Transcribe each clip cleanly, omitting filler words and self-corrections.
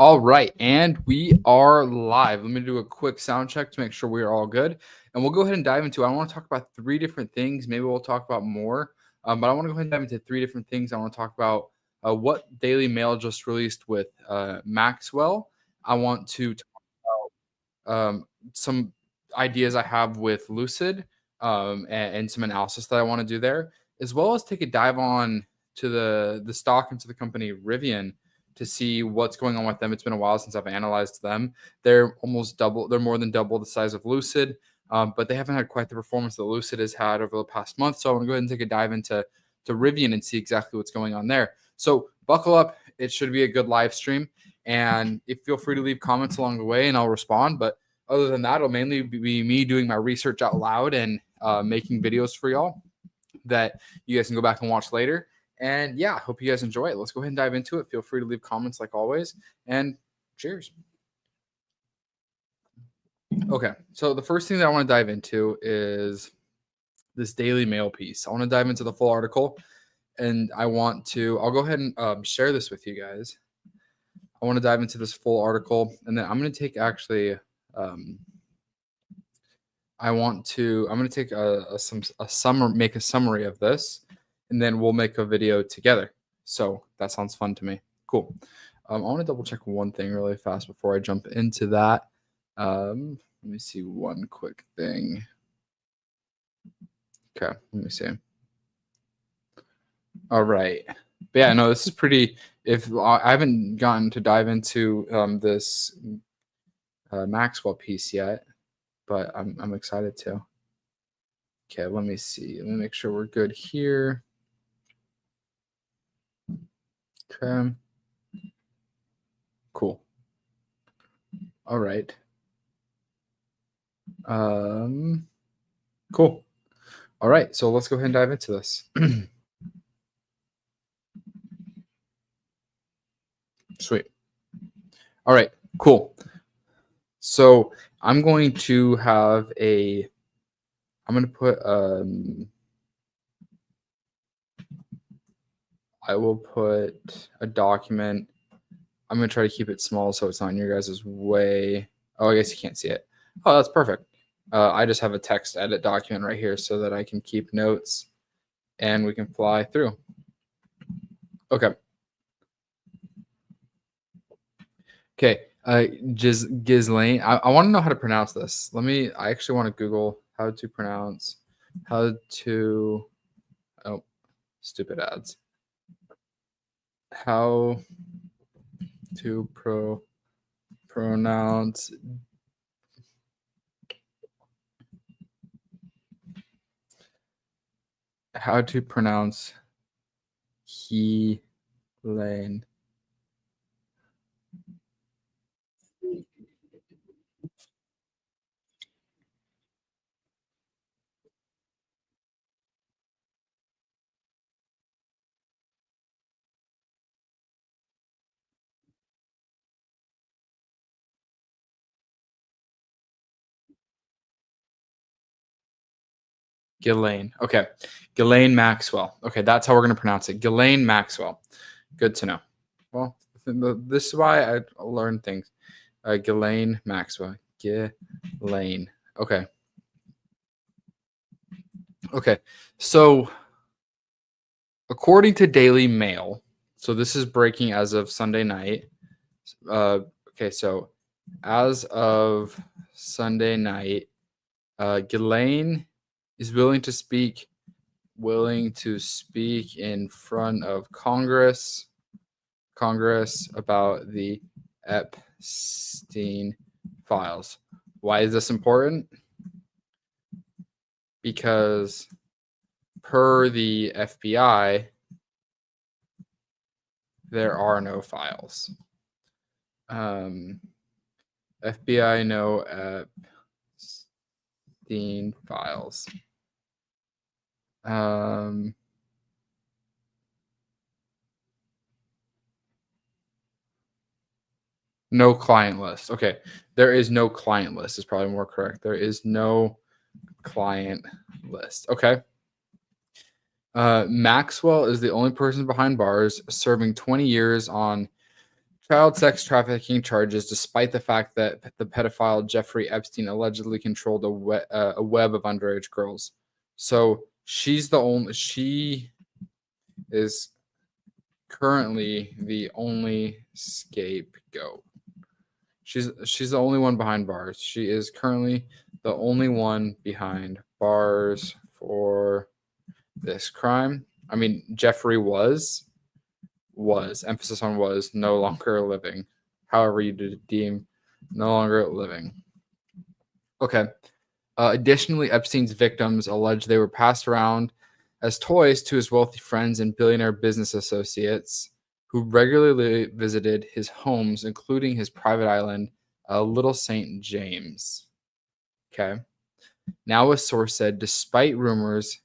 All right, and we are live. Let me do a quick sound check to make sure we are all good. And we'll go ahead and dive into, I want to talk about 3 different things. Maybe we'll talk about more, but I want to go ahead and dive into 3 different things. I want to talk about what Daily Mail just released with Maxwell. I want to talk about some ideas I have with Lucid and some analysis that I want to do there, as well as take a dive on to the stock and to the company Rivian to see what's going on with them. It's been a while since I've analyzed them. They're almost double. They're more than double the size of Lucid, but they haven't had quite the performance that Lucid has had over the past month. So I want to go ahead and take a dive into Rivian and see exactly what's going on there. So buckle up. It should be a good live stream. And feel free to leave comments along the way and I'll respond. But other than that, it'll mainly be me doing my research out loud and making videos for y'all that you guys can go back and watch later. And yeah, hope you guys enjoy it. Let's go ahead and dive into it. Feel free to leave comments like always. And cheers. Okay, so the first thing that I want to dive into is this Daily Mail piece. I want to dive into the full article, and I'll go ahead and share this with you guys. I want to dive into this full article, and then I'm going to take make a summary of this, and then we'll make a video together. So that sounds fun to me. Cool. I want to double check one thing really fast before I jump into that. Let me see one quick thing. Okay, let me see. All right. But yeah, no, this is pretty. If I haven't gotten to dive into this Maxwell piece yet, but I'm excited to. Okay, let me see. Let me make sure we're good here. Okay. Cool. All right. Cool. All right, so let's go ahead and dive into this. Sweet. All right, cool. So I'm going to have I'm going to put, I will put a document. I'm going to try to keep it small so it's not in your guys' way. Oh, I guess you can't see it. Oh, that's perfect. I just have a text edit document right here so that I can keep notes and we can fly through. Okay. Okay. Ghislaine. I want to know how to pronounce this. I actually want to Google how to pronounce, oh, stupid ads. How to pronounce Ghislaine. Ghislaine. Okay. Ghislaine Maxwell. Okay, that's how we're going to pronounce it. Ghislaine Maxwell. Good to know. Well, this is why I learn things. Ghislaine Maxwell. Ghislaine. Okay. Okay. So, according to Daily Mail, so this is breaking as of Sunday night. Okay, so as of Sunday night, Ghislaine is willing to speak in front of Congress about the Epstein files. Why is this important? Because per the FBI, there are no files. FBI no Epstein files. No client list. Okay. There is no client list is probably more correct. There is no client list. Okay. Maxwell is the only person behind bars, serving 20 years on child sex trafficking charges, despite the fact that the pedophile Jeffrey Epstein allegedly controlled a web of underage girls. So she is currently the only scapegoat. She's the only one behind bars. She is currently the only one behind bars for this crime. I mean, Jeffrey was emphasis on was no longer living. However you deem no longer living. Okay. Additionally, Epstein's victims allege they were passed around as toys to his wealthy friends and billionaire business associates who regularly visited his homes, including his private island, Little St. James. Okay. Now, a source said, despite rumors,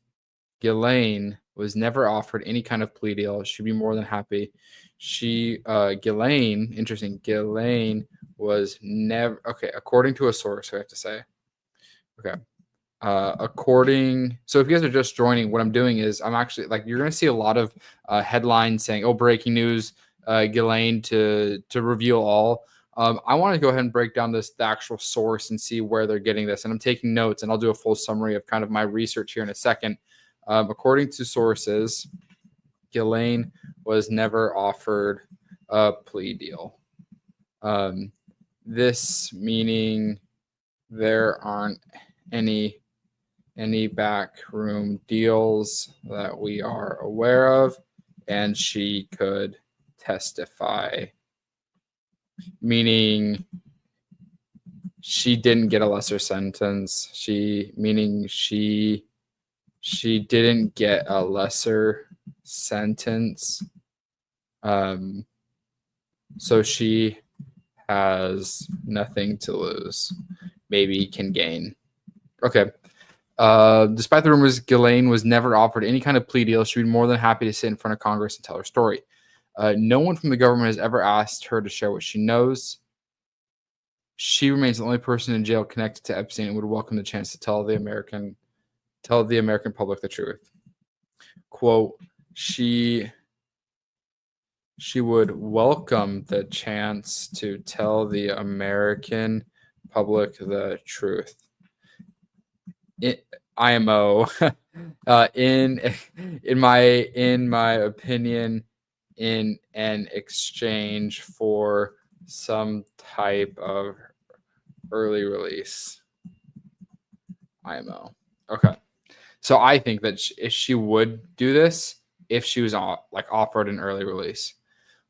Ghislaine was never offered any kind of plea deal. She'd be more than happy. Ghislaine was never, okay, according to a source, I have to say. Okay. So if you guys are just joining, what I'm doing is I'm actually you're going to see a lot of headlines saying, oh, breaking news, Ghislaine to reveal all. I want to go ahead and break down the actual source and see where they're getting this. And I'm taking notes, and I'll do a full summary of kind of my research here in a second. According to sources, Ghislaine was never offered a plea deal. This meaning there aren't any backroom deals that we are aware of, and she could testify, meaning she didn't get a lesser sentence. She didn't get a lesser sentence. So she has nothing to lose, maybe can gain. Okay. Despite the rumors, Ghislaine was never offered any kind of plea deal. She'd be more than happy to sit in front of Congress and tell her story. No one from the government has ever asked her to share what she knows. She remains the only person in jail connected to Epstein and would welcome the chance to tell the American public the truth. Quote, she would welcome the chance to tell the American public the truth. IMO, in my opinion, in an exchange for some type of early release. IMO. Okay. So I think that she would do this if she was offered an early release.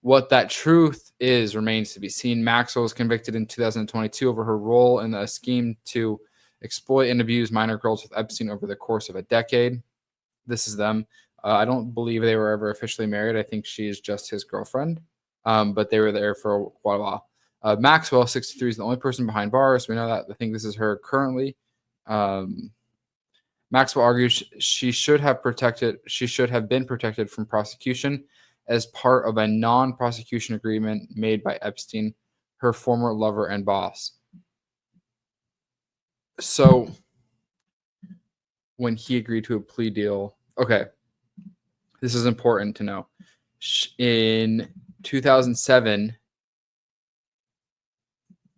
What that truth is remains to be seen. Maxwell was convicted in 2022 over her role in a scheme to exploit and abuse minor girls with Epstein over the course of a decade. This is them. I don't believe they were ever officially married. I think she is just his girlfriend, but they were there for quite a while. Maxwell, 63, is the only person behind bars. We know that. I think this is her currently. Maxwell argues she should have been protected from prosecution as part of a non-prosecution agreement made by Epstein, her former lover and boss. So when he agreed to a plea deal, okay, this is important to know. In 2007,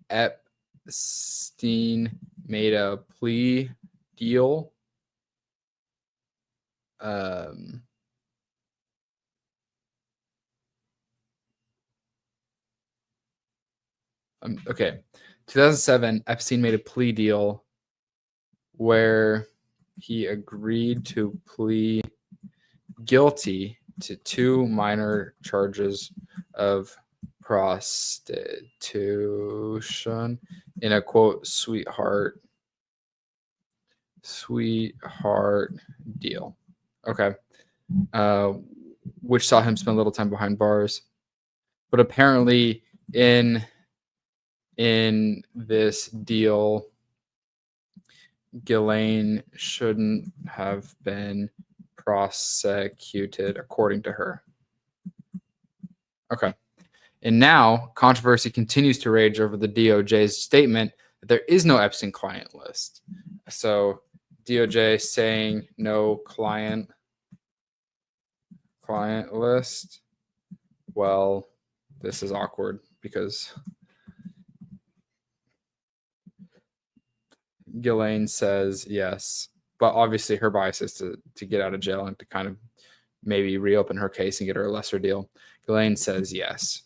Epstein made a plea deal. Okay, 2007, Epstein made a plea deal where he agreed to plead guilty to 2 minor charges of prostitution in a quote sweetheart deal. Okay. Which saw him spend a little time behind bars. But apparently in this deal, Ghislaine shouldn't have been prosecuted, according to her. Okay. And now controversy continues to rage over the DOJ's statement that there is no Epstein client list. So DOJ saying no client list. Well, this is awkward. because Ghislaine says yes, but obviously her bias is to get out of jail and to kind of maybe reopen her case and get her a lesser deal. Ghislaine says yes.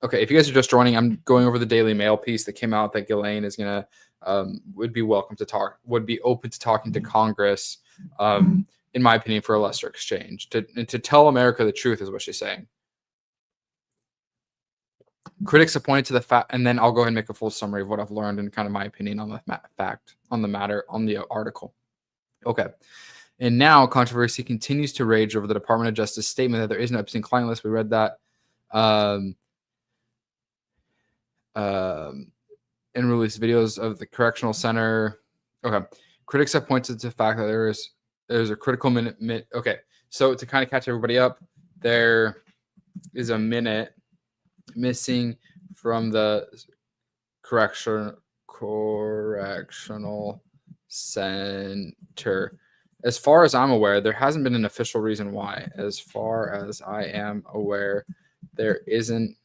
Okay, if you guys are just joining, I'm going over the Daily Mail piece that came out that Ghislaine is gonna would be welcome to talk, would be open to talking to Congress, in my opinion, for a lesser exchange to tell America the truth is what she's saying. Critics have pointed to the fact, and then I'll go ahead and make a full summary of what I've learned and kind of my opinion on the fact, on the matter, on the article. Okay. And now controversy continues to rage over the Department of Justice statement that there is no Epstein client list. We read that. And released videos of the correctional center. Okay. Critics have pointed to the fact that there's a critical minute. Okay. So to kind of catch everybody up, there is a minute missing from the correctional center. As far as I'm aware, there hasn't been an official reason why. As far as I am aware, there isn't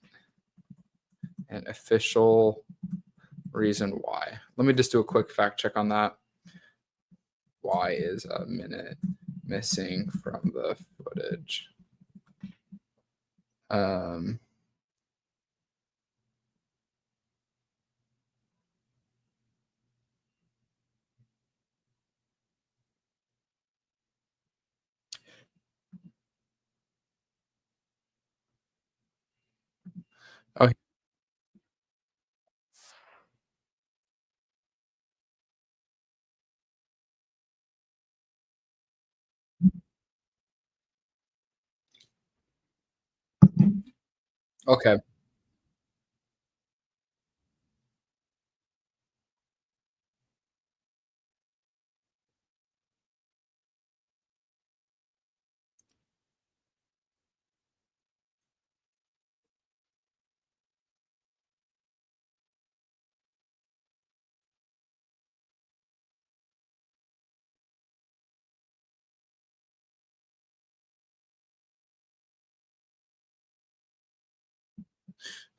an official reason why. Let me just do a quick fact check on that. Why is a minute missing from the footage? Oh, okay.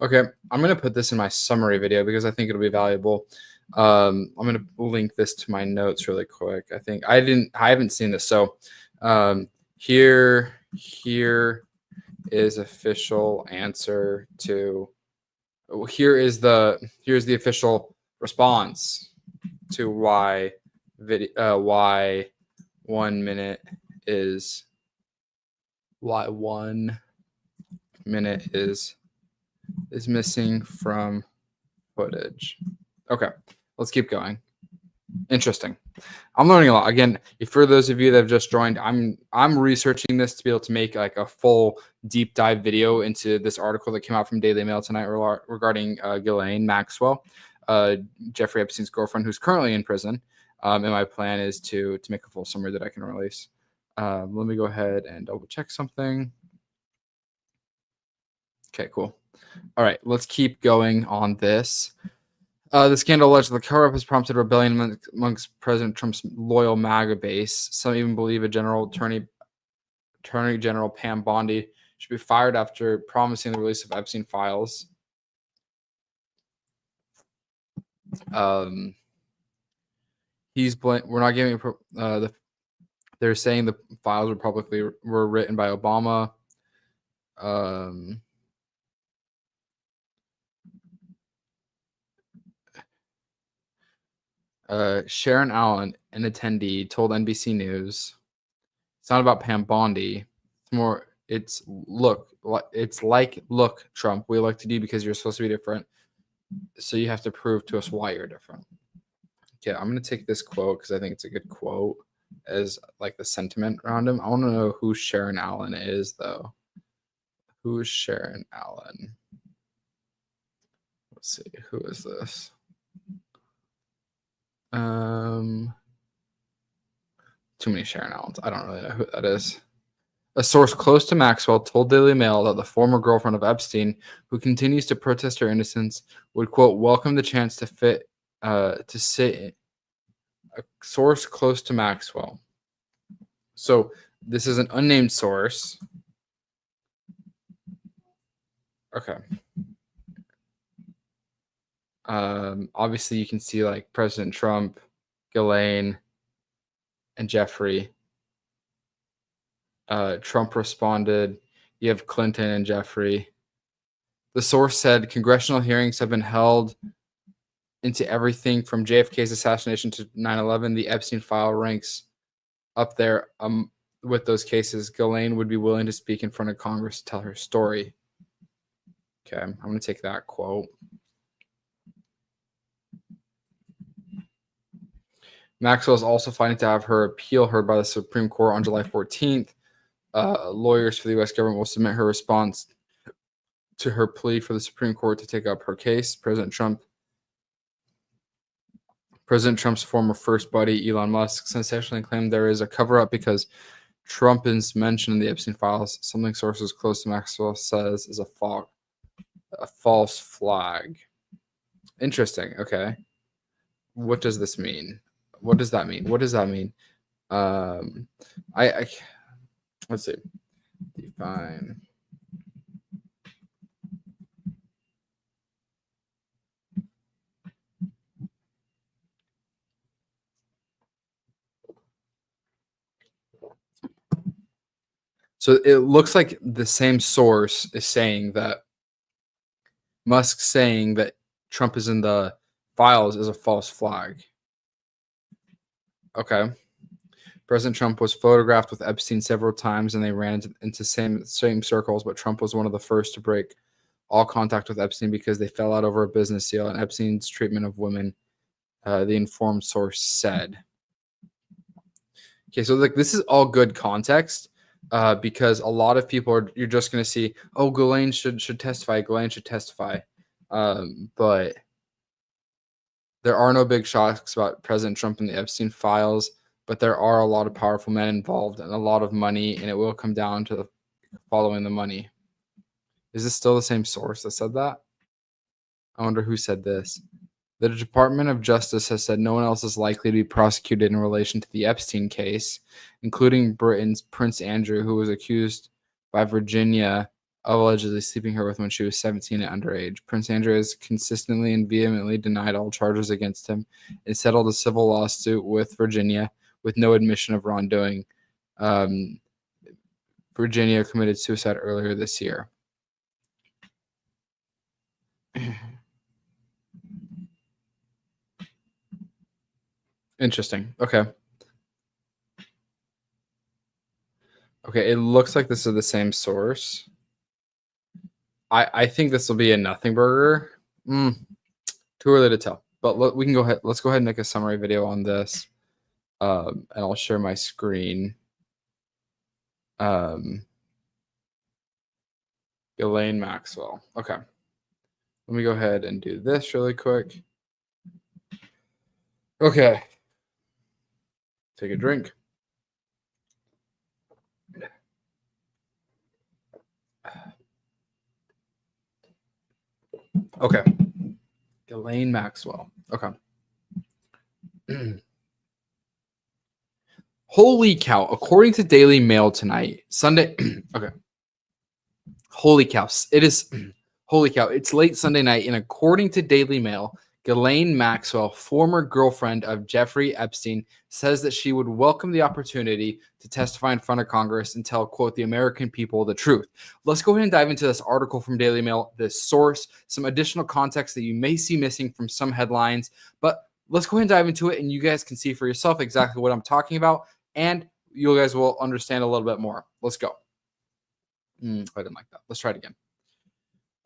Okay, I'm gonna put this in my summary video because I think it'll be valuable. I'm gonna link this to my notes really quick. I haven't seen this. So here is official answer to. Here's the official response to why 1 minute is why 1 minute is missing from footage. Okay, let's keep going. Interesting. I'm learning a lot. Again, for those of you that have just joined, I'm researching this to be able to make like a full deep dive video into this article that came out from Daily Mail tonight regarding Ghislaine Maxwell, Jeffrey Epstein's girlfriend, who's currently in prison. And my plan is to make a full summary that I can release. Let me go ahead and double check something. Okay, cool. All right, let's keep going on this. The scandal allegedly the cover-up has prompted rebellion amongst President Trump's loyal MAGA base. Some even believe Attorney General Pam Bondi should be fired after promising the release of Epstein files. We're not giving. They're saying the files were written by Obama. Sharon Allen, an attendee, told NBC News, "It's not about Pam Bondi. It's more. It's look, Trump. We elected you because you're supposed to be different. So you have to prove to us why you're different." Okay, I'm gonna take this quote because I think it's a good quote as like the sentiment around him. I want to know who Sharon Allen is, though. Who is Sharon Allen? Let's see. Who is this? Too many Sharon Allens. I don't really know who that is. A source close to Maxwell told Daily Mail that the former girlfriend of Epstein, who continues to protest her innocence, would, quote, welcome the chance to sit. A source close to Maxwell. So this is an unnamed source. Okay. Obviously, you can see like President Trump, Ghislaine, and Jeffrey. Trump responded. You have Clinton and Jeffrey. The source said congressional hearings have been held into everything from JFK's assassination to 9/11. The Epstein file ranks up there with those cases. Ghislaine would be willing to speak in front of Congress to tell her story. Okay, I'm going to take that quote. Maxwell is also fighting to have her appeal heard by the Supreme Court on July 14th. Lawyers for the U.S. government will submit her response to her plea for the Supreme Court to take up her case. President Trump's former first buddy, Elon Musk, sensationally claimed there is a cover-up because Trump is mentioned in the Epstein files. Something sources close to Maxwell says is a false flag. Interesting. Okay. What does this mean? What does that mean? What does that mean? Let's see. Define. So it looks like the same source is saying that Musk saying that Trump is in the files is a false flag. Okay. President Trump was photographed with Epstein several times and they ran into same circles, but Trump was one of the first to break all contact with Epstein because they fell out over a business deal and Epstein's treatment of women, the informed source said. Okay, so like this is all good context because a lot of people you're just going to see, oh, Ghislaine should testify. Ghislaine should testify. But there are no big shocks about President Trump and the Epstein files, but there are a lot of powerful men involved and a lot of money, and it will come down to following the money. Is this still the same source that said that? I wonder who said this. The Department of Justice has said no one else is likely to be prosecuted in relation to the Epstein case, including Britain's Prince Andrew, who was accused by Virginia of allegedly sleeping her with when she was 17 and underage. Prince Andrew has consistently and vehemently denied all charges against him and settled a civil lawsuit with Virginia with no admission of wrongdoing. Virginia committed suicide earlier this year. Interesting. Okay. Okay, it looks like this is the same source. I think this will be a nothing burger. Too early to tell. But we can go ahead. Let's go ahead and make a summary video on this. And I'll share my screen. Ghislaine Maxwell. Okay. Let me go ahead and do this really quick. Okay. Take a drink. Okay. Ghislaine Maxwell. Okay. Holy cow. According to Daily Mail tonight, Sunday. Okay. Holy cow. Holy cow. It's late Sunday night, and according to Daily Mail, Ghislaine Maxwell, former girlfriend of Jeffrey Epstein, says that she would welcome the opportunity to testify in front of Congress and tell, quote, the American people the truth. Let's go ahead and dive into this article from Daily Mail, this source, some additional context that you may see missing from some headlines, but let's go ahead and dive into it, and you guys can see for yourself exactly what I'm talking about, and you guys will understand a little bit more. Let's go. I didn't like that. Let's try it again.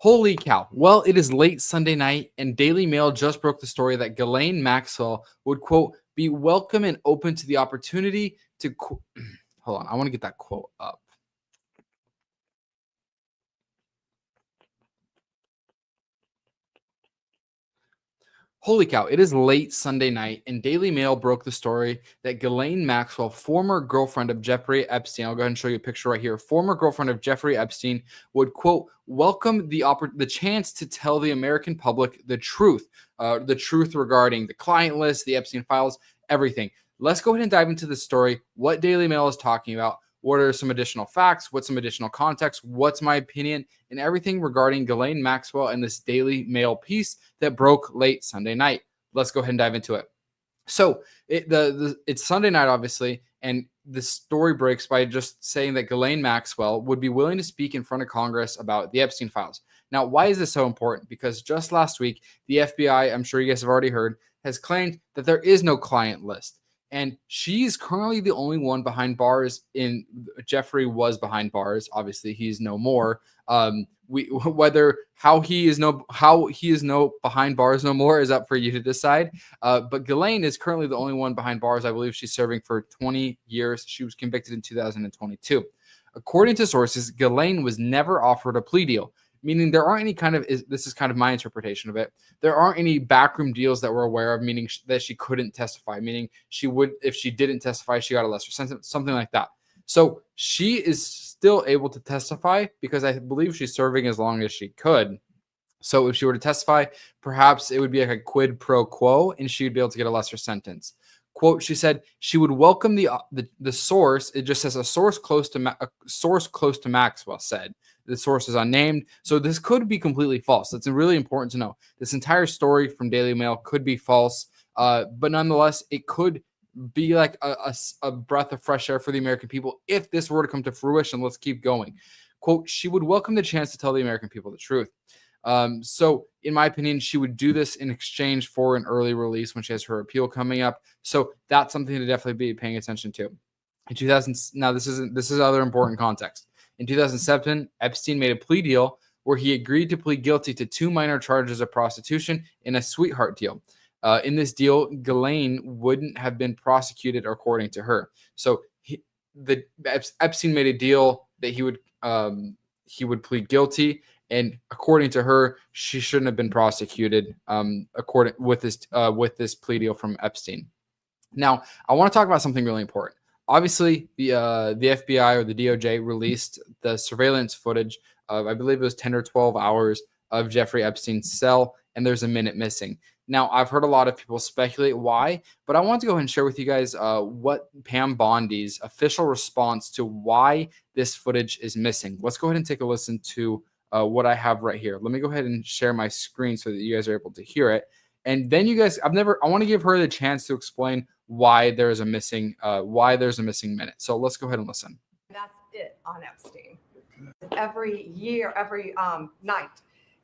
Holy cow. Well, it is late Sunday night, and Daily Mail just broke the story that Ghislaine Maxwell would, quote, be welcome and open to the opportunity to, hold on, I want to get that quote up. Holy cow, it is late Sunday night, and Daily Mail broke the story that Ghislaine Maxwell, former girlfriend of Jeffrey Epstein, I'll go ahead and show you a picture right here, former girlfriend of Jeffrey Epstein, would, quote, welcome the chance to tell the American public the truth regarding the client list, the Epstein files, everything. Let's go ahead and dive into the story, what Daily Mail is talking about, what are some additional facts, what's some additional context, what's my opinion, and everything regarding Ghislaine Maxwell and this Daily Mail piece that broke late Sunday night. Let's go ahead and dive into it. So it's Sunday night, obviously, and the story breaks by just saying that Ghislaine Maxwell would be willing to speak in front of Congress about the Epstein files. Now, why is this so important? Because just last week, the FBI, I'm sure you guys have already heard, has claimed that there is no client list. And she's currently the only one behind bars. Jeffrey was behind bars. Obviously, he's no more. How he is no behind bars no more is up for you to decide. But Ghislaine is currently the only one behind bars. I believe she's serving for 20 years. She was convicted in 2022. According to sources, Ghislaine was never offered a plea deal, meaning there aren't any this is kind of my interpretation of it. There aren't any backroom deals that we're aware of, meaning that she couldn't testify, meaning if she didn't testify, she got a lesser sentence, something like that. So she is still able to testify because I believe she's serving as long as she could. So if she were to testify, perhaps it would be like a quid pro quo and she would be able to get a lesser sentence. Quote, she said she would welcome the source. It just says a source close to Maxwell said. The source is unnamed. So this could be completely false. That's really important to know. This entire story from Daily Mail could be false, but nonetheless, it could be like a breath of fresh air for the American people if this were to come to fruition. Let's keep going. Quote, she would welcome the chance to tell the American people the truth. So in my opinion, she would do this in exchange for an early release when she has her appeal coming up. So that's something to definitely be paying attention to. In 2000, now this is other important context. In 2007, Epstein made a plea deal where he agreed to plead guilty to 2 minor charges of prostitution in a sweetheart deal. In this deal, Ghislaine wouldn't have been prosecuted according to her. So Epstein made a deal that he would plead guilty, and according to her, she shouldn't have been prosecuted. According with this plea deal from Epstein. Now, I want to talk about something really important. Obviously, the FBI or the DOJ released the surveillance footage of, I believe it was 10 or 12 hours of Jeffrey Epstein's cell, and there's a minute missing. Now, I've heard a lot of people speculate why, but I want to go ahead and share with you guys what Pam Bondi's official response to why this footage is missing. Let's go ahead and take a listen to what I have right here. Let me go ahead and share my screen so that you guys are able to hear it. And then you guys, I want to give her the chance to explain why there's a missing minute. So let's go ahead and listen. That's it on Epstein. Every year, every night,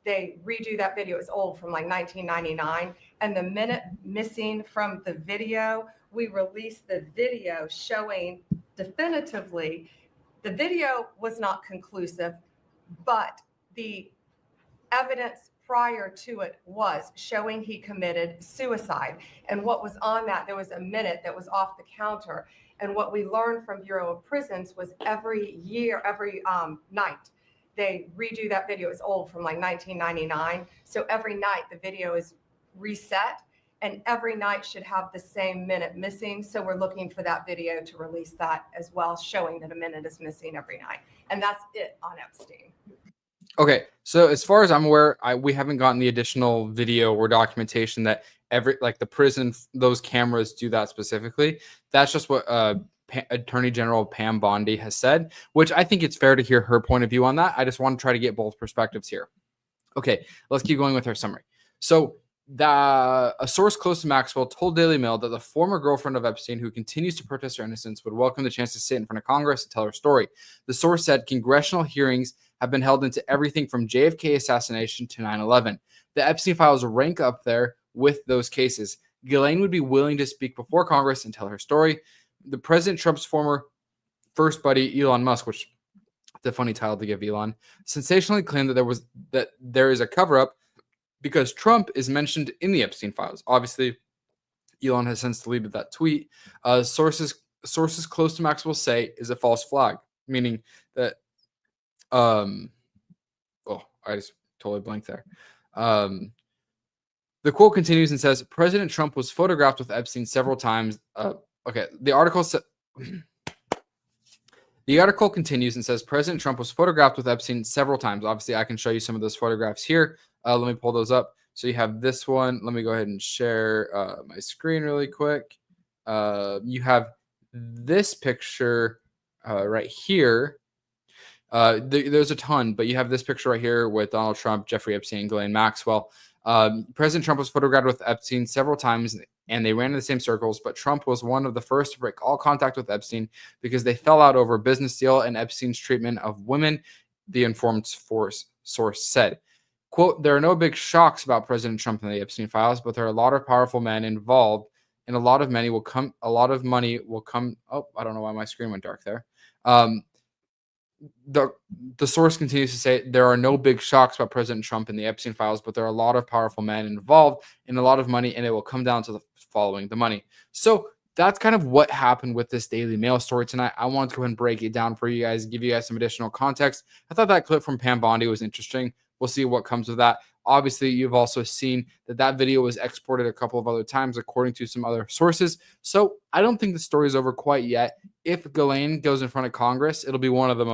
they redo that video. It's old, from like 1999. And the minute missing from the video, we released the video showing definitively the video was not conclusive, but the evidence prior to it was showing he committed suicide. And what was on that, there was a minute that was off the counter. And what we learned from Bureau of Prisons was every year, every night, they redo that video. It's old, from like 1999. So every night the video is reset, and every night should have the same minute missing. So we're looking for that video to release that as well, showing that a minute is missing every night. And that's it on Epstein. Okay, so as far as I'm aware, we haven't gotten the additional video or documentation that the prison, those cameras do that specifically. That's just what Attorney General Pam Bondi has said, which I think it's fair to hear her point of view on that. I just want to try to get both perspectives here. Okay, let's keep going with her summary. So a source close to Maxwell told Daily Mail that the former girlfriend of Epstein, who continues to protest her innocence, would welcome the chance to sit in front of Congress and tell her story. The source said congressional hearings have been held into everything from JFK assassination to 9/11. The Epstein files rank up there with those cases. Ghislaine would be willing to speak before Congress and tell her story. The President Trump's former first buddy, Elon Musk, which is a funny title to give Elon, sensationally claimed that there is a cover-up because Trump is mentioned in the Epstein files. Obviously, Elon has since deleted that tweet. Sources close to Maxwell say is a false flag, meaning that I just totally blanked there. The quote continues and says, President Trump was photographed with Epstein several times. The article continues and says, President Trump was photographed with Epstein several times. Obviously, I can show you some of those photographs here. Let me pull those up. So you have this one. Let me go ahead and share my screen really quick. You have this picture. right here. There's a ton, but you have this picture right here with Donald Trump, Jeffrey Epstein, and Ghislaine Maxwell. President Trump was photographed with Epstein several times, and they ran in the same circles, but Trump was one of the first to break all contact with Epstein because they fell out over a business deal and Epstein's treatment of women, the informed source said. Quote, there are no big shocks about President Trump and the Epstein files, but there are a lot of powerful men involved, and a lot of money will come. Oh, I don't know why my screen went dark there. The source continues to say there are no big shocks about President Trump and the Epstein files, but there are a lot of powerful men involved and a lot of money, and it will come down to the following the money. So that's kind of what happened with this Daily Mail story tonight. I wanted to go ahead and break it down for you guys, give you guys some additional context. I thought that clip from Pam Bondi was interesting. We'll see what comes of that. Obviously, you've also seen that video was exported a couple of other times, according to some other sources. So I don't think the story is over quite yet. If Ghislaine goes in front of Congress, it'll be one of the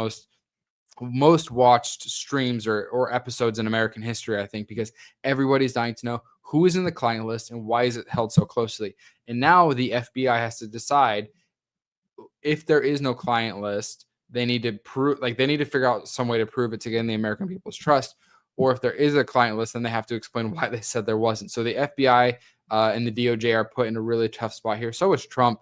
most watched streams or episodes in American history, I think, because everybody's dying to know who is in the client list and why is it held so closely. And now the FBI has to decide if there is no client list, they need to figure out some way to prove it to gain the American people's trust. Or if there is a client list, then they have to explain why they said there wasn't. So the FBI and the DOJ are put in a really tough spot here. So is Trump.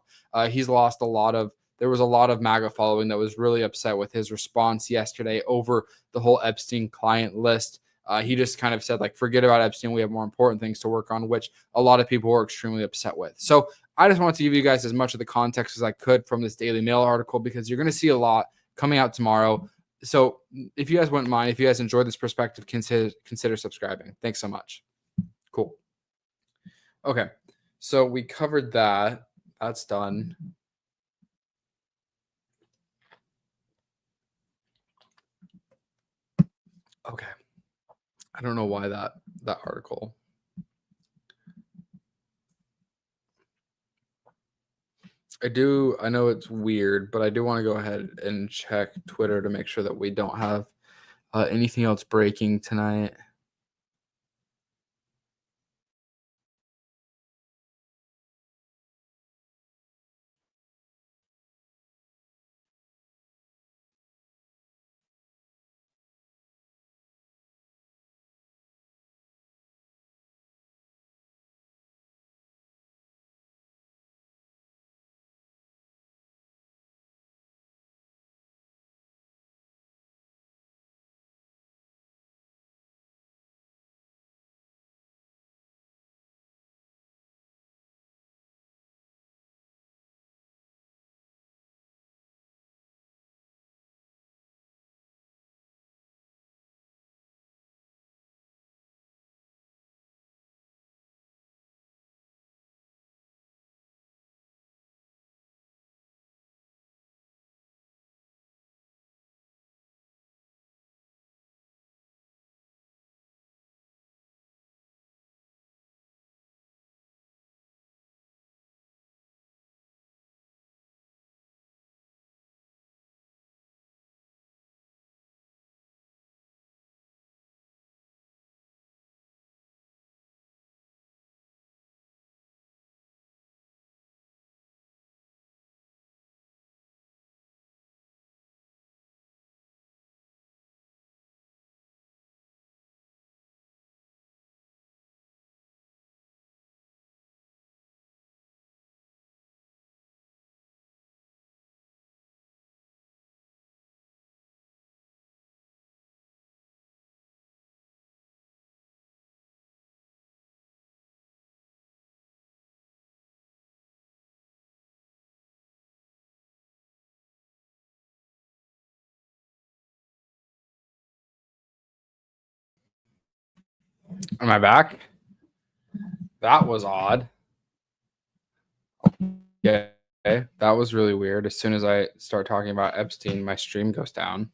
He's lost there was a lot of MAGA following that was really upset with his response yesterday over the whole Epstein client list. He just kind of said, forget about Epstein. We have more important things to work on, which a lot of people were extremely upset with. So I just wanted to give you guys as much of the context as I could from this Daily Mail article, because you're going to see a lot coming out tomorrow. So if you guys wouldn't mind, if you guys enjoyed this perspective, consider subscribing. Thanks so much. Cool. Okay. So we covered that. That's done. Okay. I don't know why that article. I know it's weird, but I do want to go ahead and check Twitter to make sure that we don't have anything else breaking tonight. Am I back? That was odd. Yeah, that was really weird. As soon as I start talking about Epstein, my stream goes down.